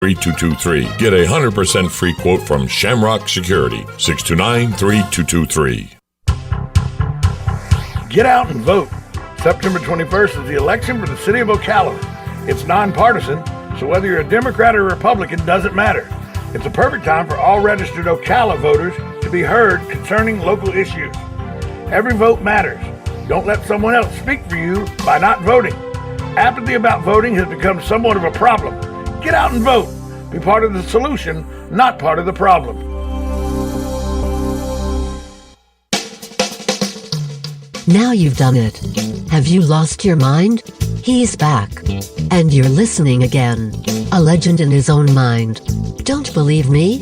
3223. Get a 100% free quote from Shamrock Security. 629-3223. Get out and vote. September 21st is the election for the city of Ocala. It's nonpartisan, so whether you're a Democrat or Republican doesn't matter. It's a perfect time for all registered Ocala voters to be heard concerning local issues. Every vote matters. Don't let someone else speak for you by not voting. Apathy about voting has become somewhat of a problem. Get out and vote. Be part of the solution, not part of the problem. Now you've done it. Have you lost your mind? He's back. And you're listening again. A legend in his own mind. Don't believe me?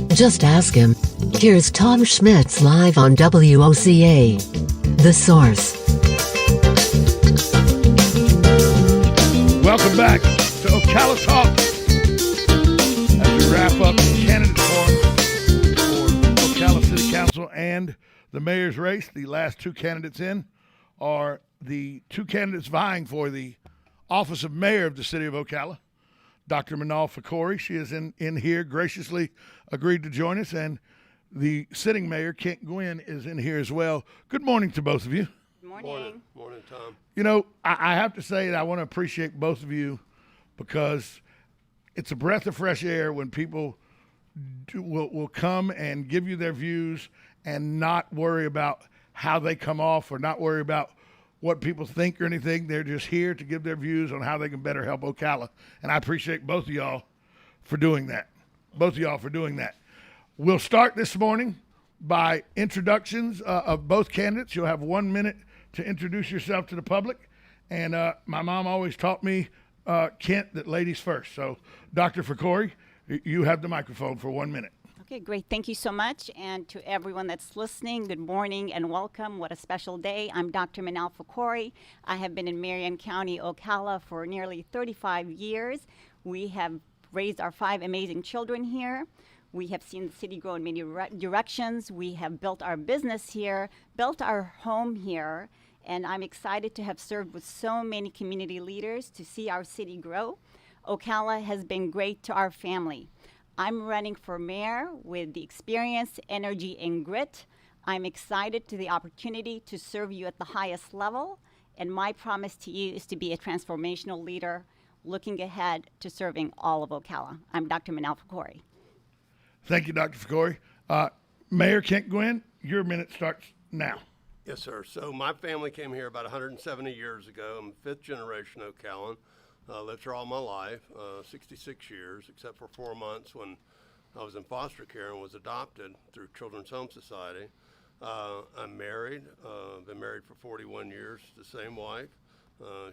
Just ask him. Here's Tom Schmitz live on WOCA. The Source. Welcome back to Ocala Talk. As we wrap up the candidate forum for Ocala City Council and the mayor's race, the last two candidates in are the two candidates vying for the office of mayor of the city of Ocala. Dr. Manal Fakori, she is in here, graciously agreed to join us, and the sitting mayor, Kent Gwynn, is in here as well. Good morning to both of you. Good morning. Morning, Tom. You know, I have to say that I want to appreciate both of you because it's a breath of fresh air when people will come and give you their views and not worry about how they come off or not worry about what people think or anything. They're just here to give their views on how they can better help Ocala. And I appreciate both of y'all for doing that. We'll start this morning by introductions of both candidates. You'll have 1 minute to introduce yourself to the public. And my mom always taught me, Kent, that ladies first. So, Dr. Fakori, you have the microphone for 1 minute. Okay, great. Thank you so much. And to everyone that's listening, good morning and welcome. What a special day. I'm Dr. Manal Fakori. I have been in Marion County, Ocala for nearly 35 years. We have raised our 5 amazing children here. We have seen the city grow in many directions. We have built our business here, built our home here, and I'm excited to have served with so many community leaders to see our city grow. Ocala has been great to our family. I'm running for mayor with the experience, energy, and grit. I'm excited to the opportunity to serve you at the highest level, and my promise to you is to be a transformational leader looking ahead to serving all of Ocala. I'm Dr. Manal Fakori. Thank you, Dr. Fakori. Mayor Kent Gwynn, your minute starts now. Yes, sir. So my family came here about 170 years ago. I'm 5th generation Ocalan. Lived here all my life, 66 years, except for 4 months when I was in foster care and was adopted through Children's Home Society. I'm married, been married for 41 years to the same wife.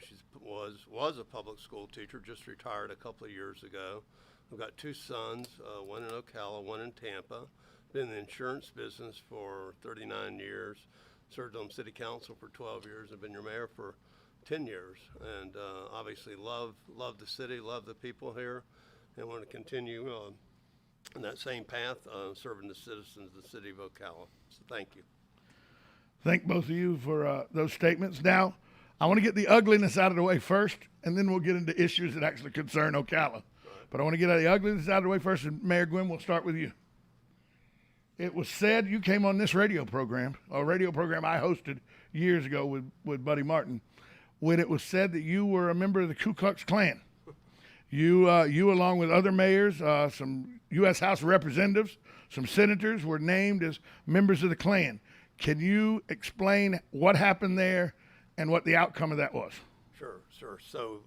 She was a public school teacher, just retired a couple of years ago. I've got 2 sons, one in Ocala, one in Tampa. Been in the insurance business for 39 years, served on city council for 12 years, and been your mayor for 10 years, and obviously love the city, love the people here, and want to continue in that same path, serving the citizens of the city of Ocala. So thank you. Thank both of you for those statements. Now, I want to get the ugliness out of the way first, and then we'll get into issues that actually concern Ocala. Right. But I want to get the ugliness out of the way first, and Mayor Gwynn, we'll start with you. It was said you came on this radio program, a radio program I hosted years ago with Buddy Martin, when it was said that you were a member of the Ku Klux Klan. You along with other mayors, some U.S. House of Representatives, some senators were named as members of the Klan. Can you explain what happened there and what the outcome of that was? Sure. So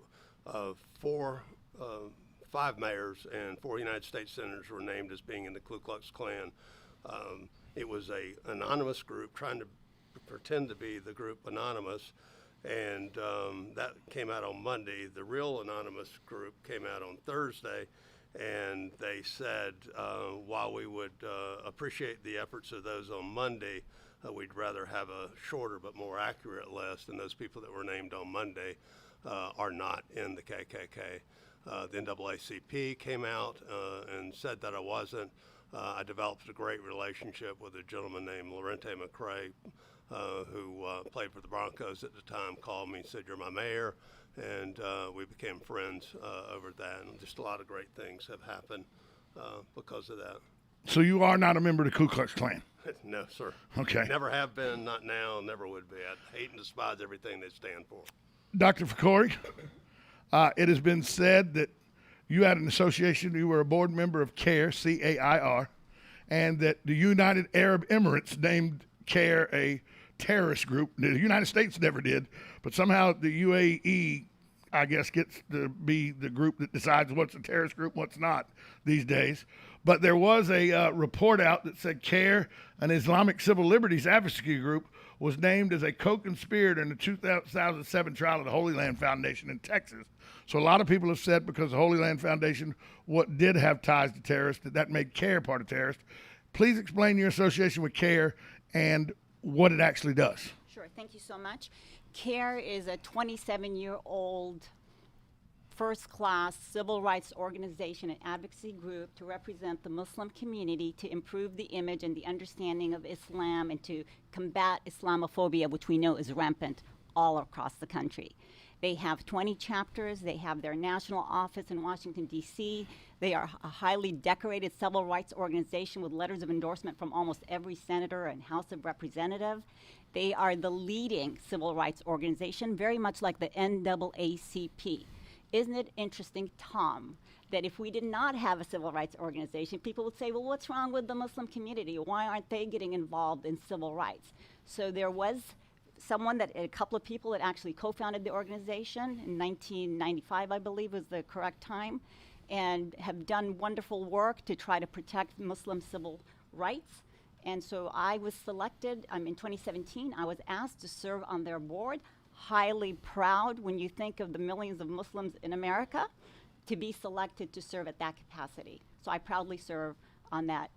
5 mayors and 4 United States senators were named as being in the Ku Klux Klan. It was an anonymous group trying to pretend to be the group Anonymous. And that came out on Monday. The real anonymous group came out on Thursday, and they said while we would appreciate the efforts of those on Monday, we'd rather have a shorter but more accurate list, and those people that were named on Monday are not in the KKK. The NAACP came out and said that I wasn't. I developed a great relationship with a gentleman named Lorente McCrae, who played for the Broncos at the time, called me and said, "You're my mayor," and we became friends over that. And just a lot of great things have happened because of that. So you are not a member of the Ku Klux Klan? No, sir. Okay. Never have been, not now, never would be. I hate and despise everything they stand for. Dr. Fakori, it has been said that you had an association, you were a board member of CAIR, C-A-I-R, and that the United Arab Emirates named CAIR a terrorist group. The United States never did, but somehow the UAE, I guess, gets to be the group that decides what's a terrorist group, what's not these days. But there was a report out that said CAIR, an Islamic civil liberties advocacy group, was named as a co-conspirator in the 2007 trial of the Holy Land Foundation in Texas. So a lot of people have said because the Holy Land Foundation did have ties to terrorists, that made CAIR part of terrorists. Please explain your association with CAIR and what it actually does. Sure, thank you so much. CAIR is a 27-year-old first-class civil rights organization and advocacy group to represent the Muslim community, to improve the image and the understanding of Islam, and to combat Islamophobia, which we know is rampant all across the country. They have 20 chapters. They have their national office in Washington, D.C. They are a highly decorated civil rights organization with letters of endorsement from almost every senator and House of Representative. They are the leading civil rights organization, very much like the NAACP. Isn't it interesting, Tom, that if we did not have a civil rights organization, people would say, well, what's wrong with the Muslim community? Why aren't they getting involved in civil rights? So there was a couple of people that actually co-founded the organization in 1995, I believe was the correct time, and have done wonderful work to try to protect Muslim civil rights. And so I was selected, in 2017, I was asked to serve on their board. Highly proud when you think of the millions of Muslims in America to be selected to serve at that capacity. So I proudly serve on that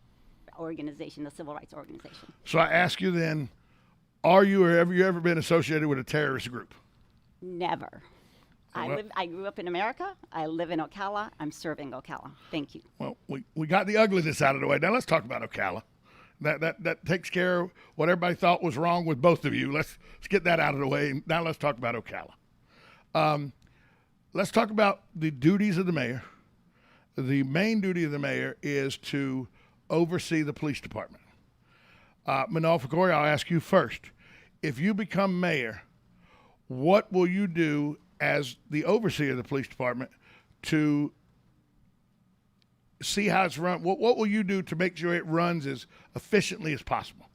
organization, the civil rights organization. So I ask you then, are you or have you ever been associated with a terrorist group? Never. I grew up in America. I live in Ocala. I'm serving Ocala. Thank you. Well, we got the ugliness out of the way. Now let's talk about Ocala. That takes care of what everybody thought was wrong with both of you. Let's get that out of the way. Now let's talk about Ocala. Let's talk about the duties of the mayor. The main duty of the mayor is to oversee the police department. Manal Fakori, I'll ask you first. If you become mayor, what will you do as the overseer of the police department to see how it's run? What will you do to make sure it runs as efficiently as possible?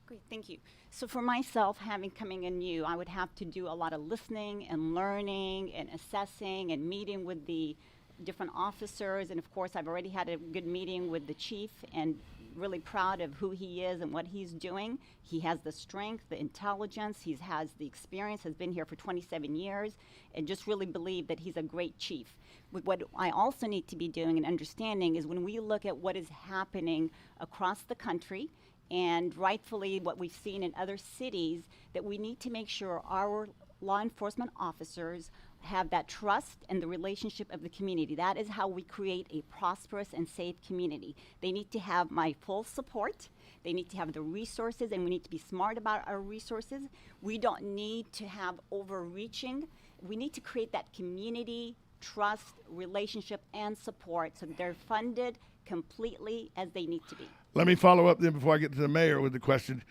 Great, thank you. So for myself, coming in new, I would have to do a lot of listening and learning and assessing and meeting with the different officers. And of course, I've already had a good meeting with the chief, and really proud of who he is and what he's doing. He has the strength, the intelligence, he has the experience, has been here for 27 years, and just really believe that he's a great chief. What I also need to be doing and understanding is when we look at what is happening across the country, and rightfully what we've seen in other cities, that we need to make sure our law enforcement officers have that trust and the relationship of the community. That is how we create a prosperous and safe community. They need to have my full support. They need to have the resources, and we need to be smart about our resources. We don't need to have overreaching. We need to create that community, trust, relationship, and support so that they're funded completely as they need to be. Let me follow up then before I get to the mayor with the question.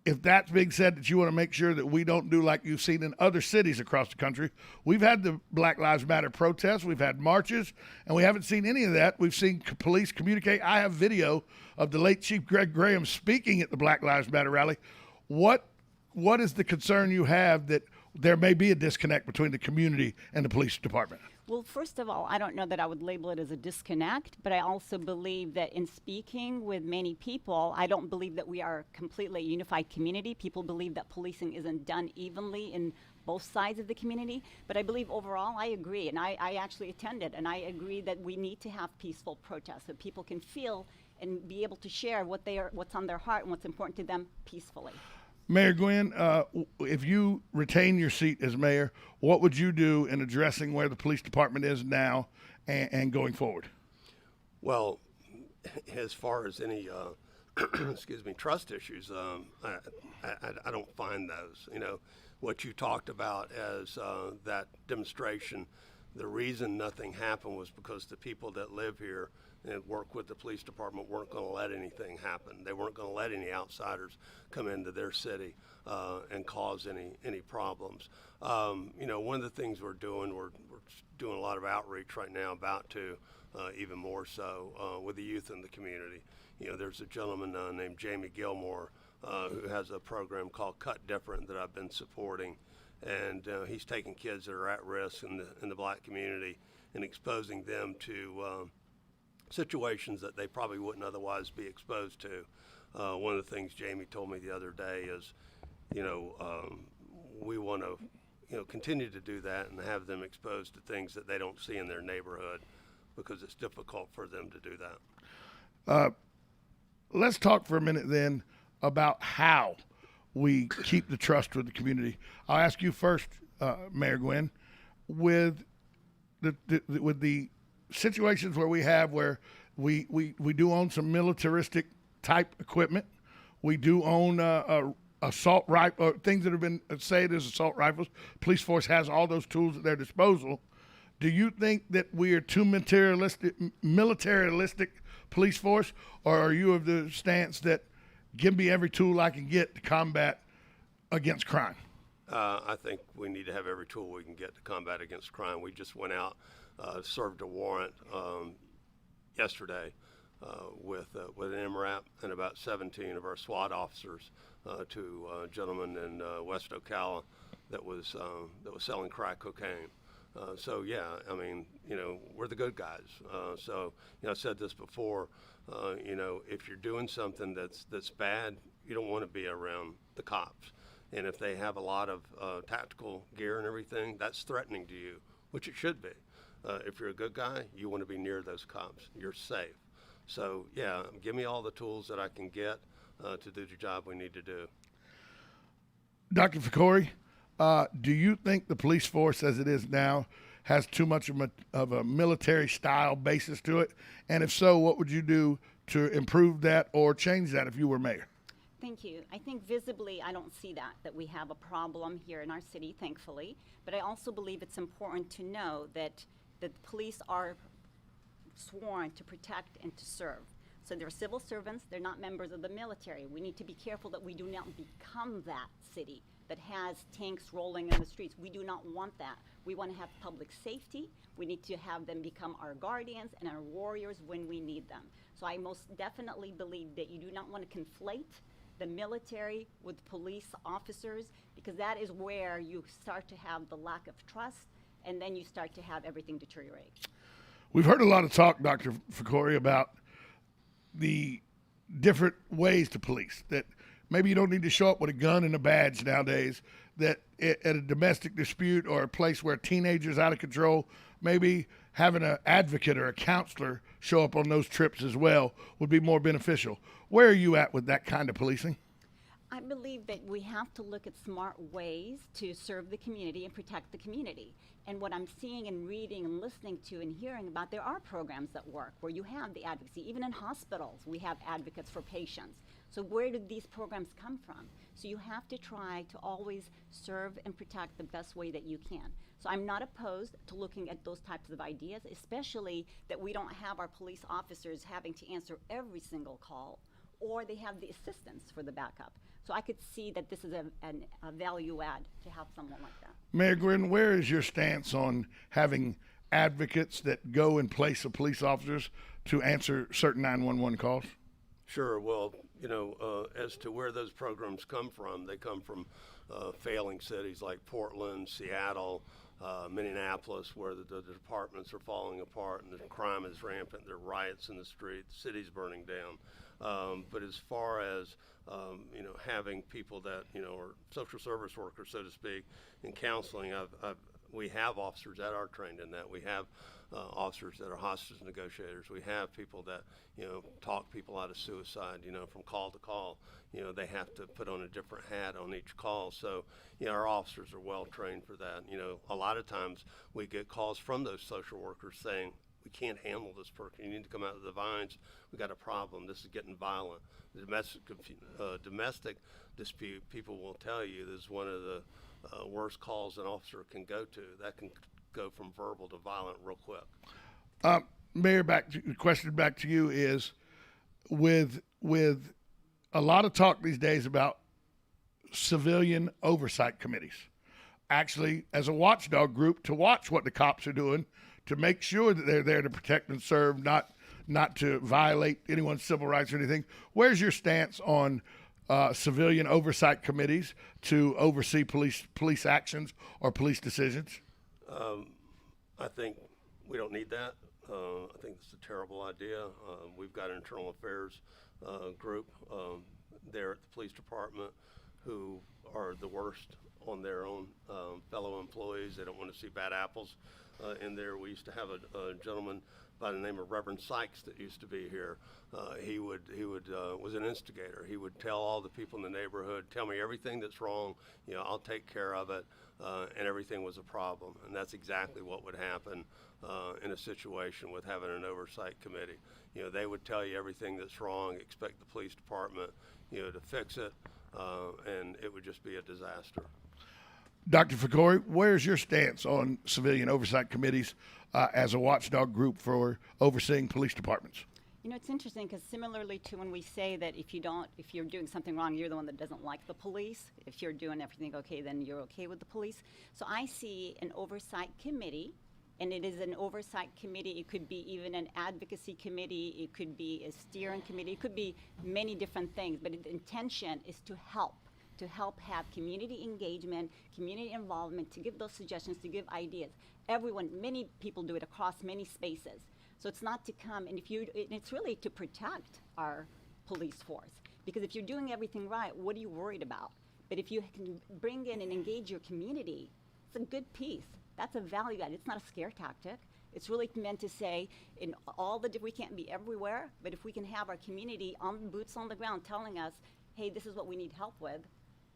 If that's being said, that you want to make sure that we don't do like you've seen in other cities across the country. We've had the Black Lives Matter protests, we've had marches, and we haven't seen any of that. We've seen police communicate. I have video of the late Chief Greg Graham speaking at the Black Lives Matter rally. What is the concern you have that there may be a disconnect between the community and the police department? Well, first of all, I don't know that I would label it as a disconnect, but I also believe that in speaking with many people, I don't believe that we are completely a unified community. People believe that policing isn't done evenly in both sides of the community, but I believe overall I agree, and I actually attended, and I agree that we need to have peaceful protests so people can feel and be able to share what's on their heart and what's important to them peacefully. Mayor Gwynn, if you retain your seat as mayor, what would you do in addressing where the police department is now and going forward? Well, as far as any excuse me, trust issues, I don't find those. What you talked about as that demonstration, the reason nothing happened was because the people that live here and work with the police department weren't going to let anything happen. They weren't going to let any outsiders come into their city and cause any problems. One of the things we're doing a lot of outreach right now, about to even more so with the youth in the community. There's a gentleman named Jamie Gilmore who has a program called Cut Different that I've been supporting, and he's taking kids that are at risk in the black community and exposing them to situations that they probably wouldn't otherwise be exposed to. One of the things Jamie told me the other day is, we want to, continue to do that and have them exposed to things that they don't see in their neighborhood, because it's difficult for them to do that. Let's talk for a minute then about how we keep the trust with the community. I'll ask you first, Mayor Gwynn, with the situations where we do own some militaristic type equipment. We do own assault rifle, things that have been said as assault rifles. Police force has all those tools at their disposal. Do you think that we are too militaristic police force, or are you of the stance that give me every tool I can get to combat against crime? I think we need to have every tool we can get to combat against crime. We just went out, served a warrant yesterday with an MRAP and about 17 of our SWAT officers to a gentleman in West Ocala that was selling crack cocaine. So yeah, I mean, we're the good guys. So I said this before. If you're doing something that's bad, you don't want to be around the cops. And if they have a lot of tactical gear and everything, that's threatening to you, which it should be. If you're a good guy, you want to be near those cops. You're safe. So yeah, give me all the tools that I can get to do the job we need to do. Dr. Ficori, do you think the police force as it is now has too much of a military style basis to it? And if so, what would you do to improve that or change that if you were mayor? Thank you. I think visibly I don't see that we have a problem here in our city, thankfully. But I also believe it's important to know that the police are sworn to protect and to serve. So they're civil servants, they're not members of the military. We need to be careful that we do not become that city that has tanks rolling in the streets. We do not want that. We want to have public safety. We need to have them become our guardians and our warriors when we need them. So I most definitely believe that you do not want to conflate the military with police officers, because that is where you start to have the lack of trust, and then you start to have everything deteriorate. We've heard a lot of talk, Dr. Ficori, about the different ways to police, that maybe you don't need to show up with a gun and a badge nowadays, that at a domestic dispute or a place where a teenager's out of control, maybe having an advocate or a counselor show up on those trips as well would be more beneficial. Where are you at with that kind of policing? I believe that we have to look at smart ways to serve the community and protect the community. And what I'm seeing and reading and listening to and hearing about, there are programs that work where you have the advocacy. Even in hospitals, we have advocates for patients. So where did these programs come from? So you have to try to always serve and protect the best way that you can. So I'm not opposed to looking at those types of ideas, especially that we don't have our police officers having to answer every single call, or they have the assistance for the backup. So I could see that this is a value add to have someone like that. Mayor Gwynn, where is your stance on having advocates that go in place of police officers to answer certain 911 calls? Sure. Well, as to where those programs come from, they come from failing cities like Portland, Seattle, Minneapolis, where the departments are falling apart and the crime is rampant. There are riots in the street, the city's burning down. But as far as having people that are social service workers, so to speak, in counseling, we have officers that are trained in that. We have officers that are hostage negotiators. We have people that talk people out of suicide. From call to call, they have to put on a different hat on each call. So our officers are well trained for that. A lot of times we get calls from those social workers saying, we can't handle this person. You need to come out of the vines. We got a problem. This is getting violent. The domestic dispute, people will tell you, this is one of the worst calls an officer can go to. That can go from verbal to violent real quick. Mayor, the question back to you is, with a lot of talk these days about civilian oversight committees, actually as a watchdog group to watch what the cops are doing, to make sure that they're there to protect and serve, not to violate anyone's civil rights or anything. Where's your stance on civilian oversight committees to oversee police actions or police decisions? I think we don't need that. I think it's a terrible idea. We've got an internal affairs group there at the police department who are the worst on their own fellow employees. They don't want to see bad apples in there. We used to have a gentleman by the name of Reverend Sykes that used to be here. He was an instigator. He would tell all the people in the neighborhood, tell me everything that's wrong, I'll take care of it, and everything was a problem. And that's exactly what would happen in a situation with having an oversight committee. They would tell you everything that's wrong, expect the police department, to fix it, and it would just be a disaster. Dr. Fakori, where's your stance on civilian oversight committees as a watchdog group for overseeing police departments? It's interesting because similarly to when we say that if you're doing something wrong, you're the one that doesn't like the police. If you're doing everything okay, then you're okay with the police. So I see an oversight committee, and it is an oversight committee. It could be even an advocacy committee. It could be a steering committee. It could be many different things, but the intention is to help have community engagement, community involvement, to give those suggestions, to give ideas. Many people do it across many spaces. So it's not to come, and it's really to protect our police force. Because if you're doing everything right, what are you worried about? But if you can bring in and engage your community, it's a good piece. That's a value add. It's not a scare tactic. It's really meant to say, we can't be everywhere, but if we can have our community boots on the ground telling us, hey, this is what we need help with,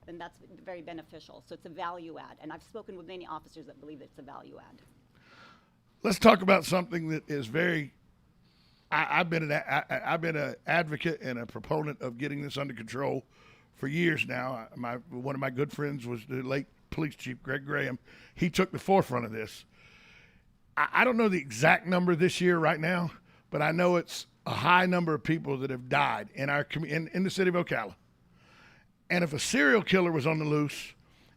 then that's very beneficial. So it's a value add. And I've spoken with many officers that believe it's a value add. Let's talk about something that is I've been an advocate and a proponent of getting this under control for years now. One of my good friends was the late police chief, Greg Graham. He took the forefront of this. I don't know the exact number this year right now, but I know it's a high number of people that have died in the city of Ocala. And if a serial killer was on the loose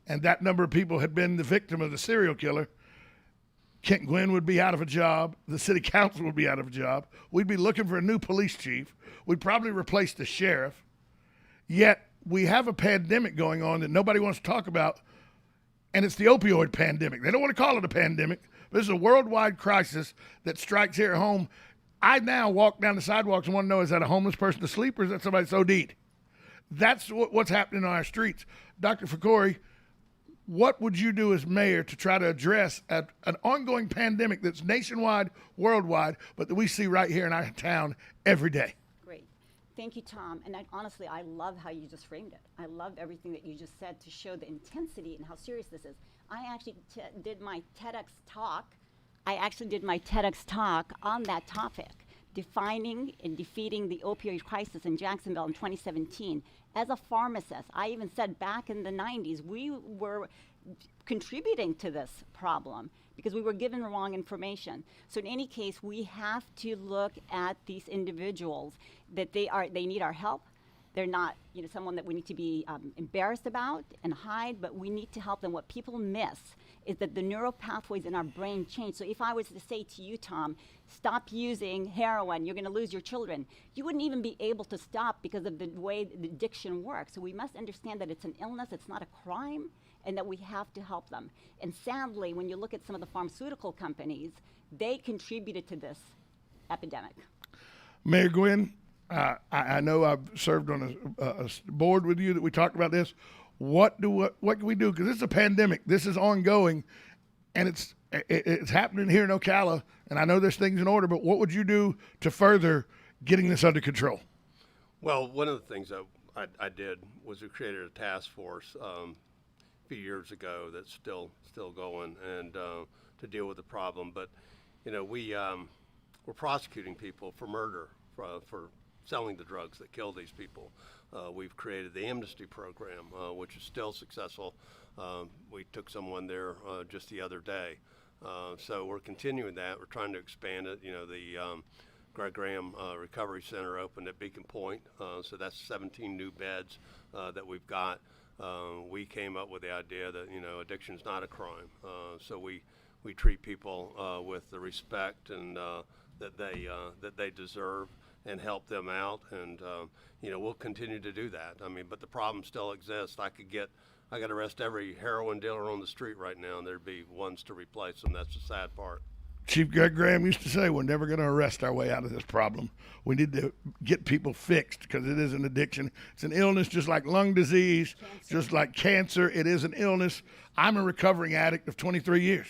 and that number of people had been the victim of the serial killer, Kent Gwynn would be out of a job. The city council would be out of a job. We'd be looking for a new police chief. We'd probably replace the sheriff. Yet we have a pandemic going on that nobody wants to talk about, and it's the opioid pandemic. They don't want to call it a pandemic, but it's a worldwide crisis that strikes here at home. I now walk down the sidewalks and want to know, is that a homeless person asleep or is that somebody that's OD'd? That's what's happening on our streets. Dr. Fakori, what would you do as mayor to try to address an ongoing pandemic that's nationwide, worldwide, but that we see right here in our town every day? Great. Thank you, Tom. And honestly, I love how you just framed it. I love everything that you just said to show the intensity and how serious this is. I actually did my TEDx talk. On that topic, defining and defeating the opioid crisis in Jacksonville in 2017. As a pharmacist, I even said back in the 90s, we were contributing to this problem because we were given the wrong information. So in any case, we have to look at these individuals that they need our help. They're not, someone that we need to be embarrassed about and hide, but we need to help them. What people miss is that the neural pathways in our brain change. So if I was to say to you, Tom, stop using heroin, you're going to lose your children, you wouldn't even be able to stop because of the way the addiction works. So we must understand that it's an illness, it's not a crime, and that we have to help them. And sadly, when you look at some of the pharmaceutical companies, they contributed to this epidemic. Mayor Gwynn, I know I've served on a board with you that we talked about this. What can we do? Because this is a pandemic. This is ongoing, and it's happening here in Ocala. And I know there's things in order, but what would you do to further getting this under control? Well, one of the things I did was we created a task force a few years ago that's still going and to deal with the problem. But we we're prosecuting people for murder, for selling the drugs that kill these people. We've created the amnesty program, which is still successful. We took someone there just the other day. So we're continuing that. We're trying to expand it. You know, the Greg Graham Recovery Center opened at Beacon Point, so that's 17 new beds that we've got. We came up with the idea that, you know, addiction's not a crime, so we treat people with the respect and that they deserve, and help them out, and you know, we'll continue to do that. I mean, but the problem still exists. I could arrest every heroin dealer on the street right now, and there'd be ones to replace them. That's the sad part. Chief Greg Graham used to say, we're never going to arrest our way out of this problem. We need to get people fixed, because it is an addiction. It's an illness just like lung disease, just like cancer. It is an illness. I'm a recovering addict of 23 years.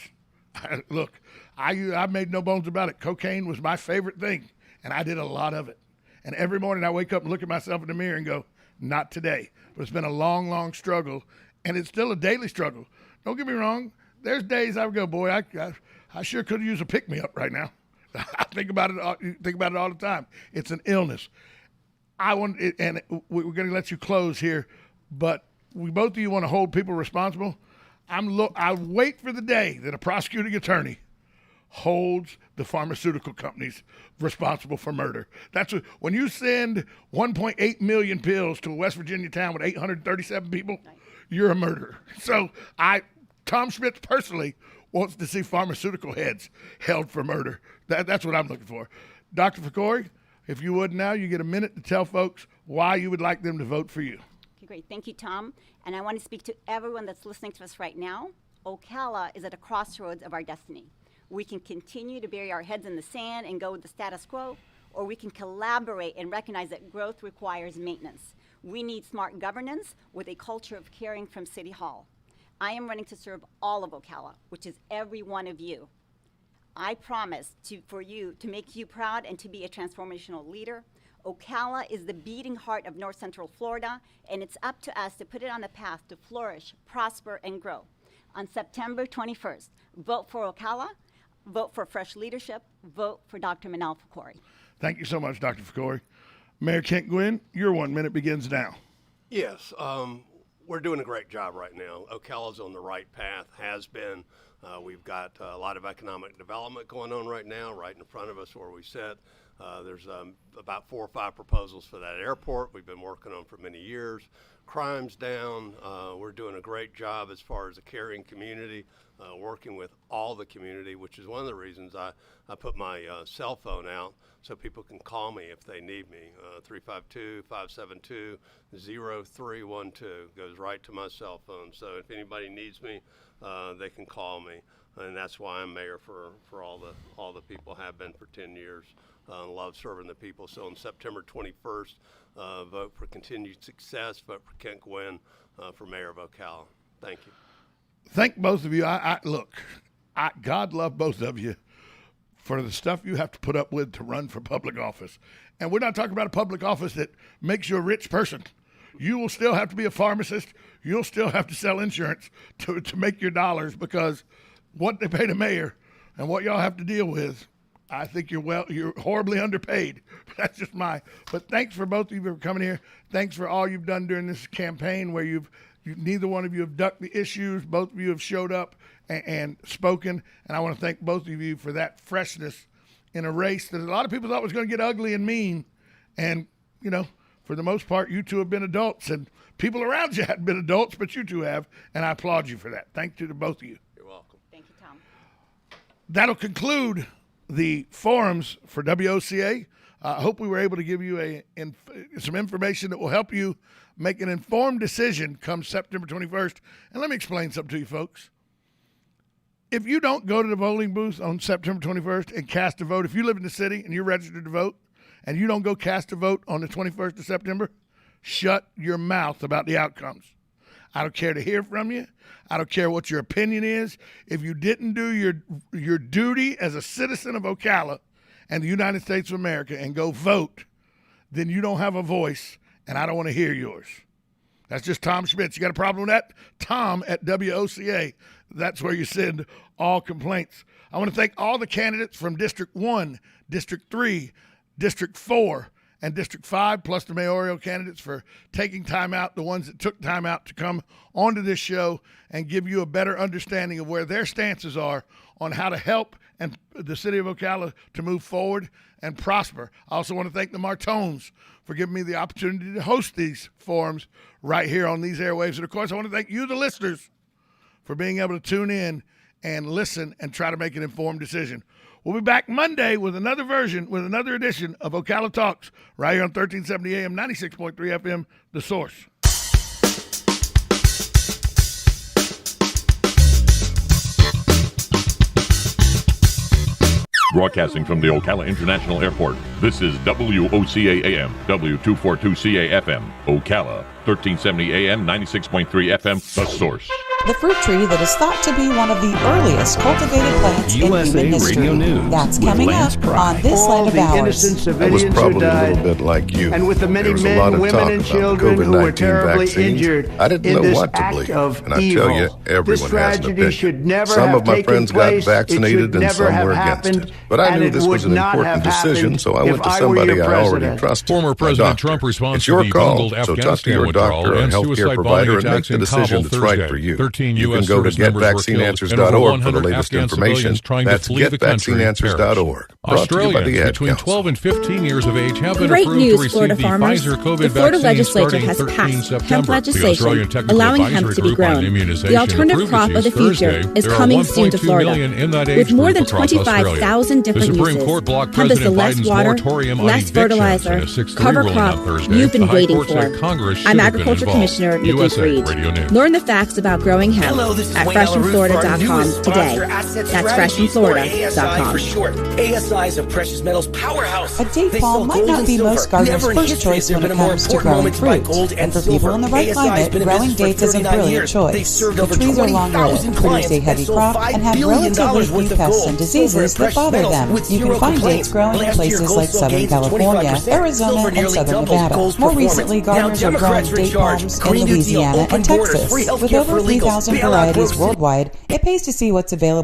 Look, I made no bones about it. Cocaine was my favorite thing, and I did a lot of it. And every morning I wake up and look at myself in the mirror and go, not today. But it's been a long, long struggle, and it's still a daily struggle. Don't get me wrong. There's days I would go, boy, I sure could use a pick-me-up right now. I think about it all the time. It's an illness. And we're going to let you close here, but both of you want to hold people responsible. I wait for the day that a prosecuting attorney holds the pharmaceutical companies responsible for murder. That's when you send 1.8 million pills to a West Virginia town with 837 people, you're a murderer. So Tom Schmitz personally wants to see pharmaceutical heads held for murder. That's what I'm looking for. Dr. Fakori, if you would now, you get a minute to tell folks why you would like them to vote for you. Okay, great. Thank you, Tom. And I want to speak to everyone that's listening to us right now. Ocala is at a crossroads of our destiny. We can continue to bury our heads in the sand and go with the status quo, or we can collaborate and recognize that growth requires maintenance. We need smart governance with a culture of caring from City Hall. I am running to serve all of Ocala, which is every one of you. I promise for you to make you proud and to be a transformational leader. Ocala is the beating heart of North Central Florida, and it's up to us to put it on a path to flourish, prosper, and grow. On September 21st, vote for Ocala, vote for fresh leadership, vote for Dr. Manal Fakori. Thank you so much, Dr. Fakori. Mayor Kent Gwynn, your 1 minute begins now. Yes, we're doing a great job right now. Ocala's on the right path, has been. We've got a lot of economic development going on right now, right in front of us where we sit. There's about 4 or 5 proposals for that airport we've been working on for many years. Crime's down. We're doing a great job as far as a caring community, working with all the community, which is one of the reasons I put my cell phone out so people can call me if they need me. 352-572-0312 goes right to my cell phone. So if anybody needs me, they can call me. And that's why I'm mayor for all the people, have been for 10 years. Love serving the people. So on September 21st, vote for continued success. Vote for Kent Gwynn for mayor of Ocala. Thank you. Thank both of you. God love both of you for the stuff you have to put up with to run for public office. And we're not talking about a public office that makes you a rich person. You will still have to be a pharmacist. You'll still have to sell insurance to make your dollars, because what they pay the mayor and what y'all have to deal with, I think you're horribly underpaid. That's just but thanks for both of you for coming here. Thanks for all you've done during this campaign, where neither one of you have ducked the issues. Both of you have showed up and spoken. And I want to thank both of you for that freshness in a race that a lot of people thought was going to get ugly and mean. And, you know, for the most part, you two have been adults, and people around you hadn't been adults, but you two have. And I applaud you for that. Thank you to both of you. You're welcome. Thank you, Tom. That'll conclude the forums for WOCA. I hope we were able to give you some information that will help you make an informed decision come September 21st. And let me explain something to you folks. If you don't go to the voting booth on September 21st and cast a vote, if you live in the city and you're registered to vote and you don't go cast a vote on the 21st of September, shut your mouth about the outcomes. I don't care to hear from you. I don't care what your opinion is. If you didn't do your duty as a citizen of Ocala and the United States of America and go vote, then you don't have a voice, and I don't want to hear yours. That's just Tom Schmitz. You got a problem with that? Tom at WOCA. That's where you send all complaints. I want to thank all the candidates from District 1, District 3, District 4, and District 5, plus the mayoral candidates for taking time out, the ones that took time out to come onto this show and give you a better understanding of where their stances are on how to help and the city of Ocala to move forward and prosper. I also want to thank the Martones for giving me the opportunity to host these forums right here on these airwaves. And, of course, I want to thank you, the listeners, for being able to tune in and listen and try to make an informed decision. We'll be back Monday with another edition of Ocala Talks right here on 1370 AM, 96.3 FM, The Source. Broadcasting from the Ocala International Airport, this is WOCA AM, W242CA FM, Ocala, 1370 AM, 96.3 FM, The Source. The fruit tree that is thought to be one of the earliest cultivated plants in human history. Radio News That's coming up on This Land of Ours. I was probably a little bit like you. And with the many There was a men, lot of women, talk and about children who were COVID-19 terribly vaccines. injured I didn't in know this what to act believe. of And I evil. tell you, everyone This has an tragedy opinion. should never Some have of my taken friends place. got vaccinated It should and never some have were against happened, it. But I and knew it this was would an not important have decision, happened so I if went to I were somebody your I already president. trusted. Former my President doctor. Trump responds It's to your the call, bungled so talk to Afghanistan your withdrawal doctor or and healthcare suicide provider bombing and make attacks the in decision Kabul that's right Thursday. for you. 13 You U.S. can go to service members were killed, and over GetVaccineAnswers.org for the 100 latest Afghan information. civilians trying to That's flee the country GetVaccineAnswers.org. Brought to you by the Australians Ad between Council. 12 and 15 years of age have been Great approved news, to receive Florida the farmers. Pfizer COVID The Florida vaccine legislature starting has 13 passed September. hemp The legislation Australian Technical allowing hemp Advisory to be Group on grown. Immunization The alternative approved crop its of the use future Thursday. is There are coming soon to 1.2 Florida. million in that age With more group than across Australia. 25,000 different The Supreme uses. Court blocked Hemp is the President less Biden's water, moratorium on less eviction fertilizer, in a 6-3 cover ruling crop on Thursday. you've been The High waiting Court for. said Congress should I'm have been Agriculture involved. Commissioner Nikki USA Freed. Radio News. Learn the facts about growing hemp Hello, this is at Wayne Alaroot for our freshfromflorida.com newest today. sponsor, Asset That's Strategies, or freshfromflorida.com. ASI for short. ASI is a precious metals powerhouse. A date They palm sell might gold not and be silver. most gardeners' Never in first history choice has there when it been a more comes to important growing moment to buy fruit. gold and For silver. people in the right ASI has climate, been in growing business for dates is a 39 brilliant years. choice. They served The over trees are long-lived, 20,000 produce clients a and heavy sold crop, $5 and have billion relatively few worth of pests gold, and silver, diseases that precious bother metals them. with You zero can find complaints. dates growing in Last year, places gold like sold Southern gains of California, 25%. Arizona, Silver and nearly Southern doubled Nevada. gold's More performance. recently, Now gardeners are growing Democrats are in date charge. palms in Green New Deal, Louisiana open and borders, Texas. free With healthcare over for illegals, 3,000 bailout varieties purposes. worldwide, it pays to see what's available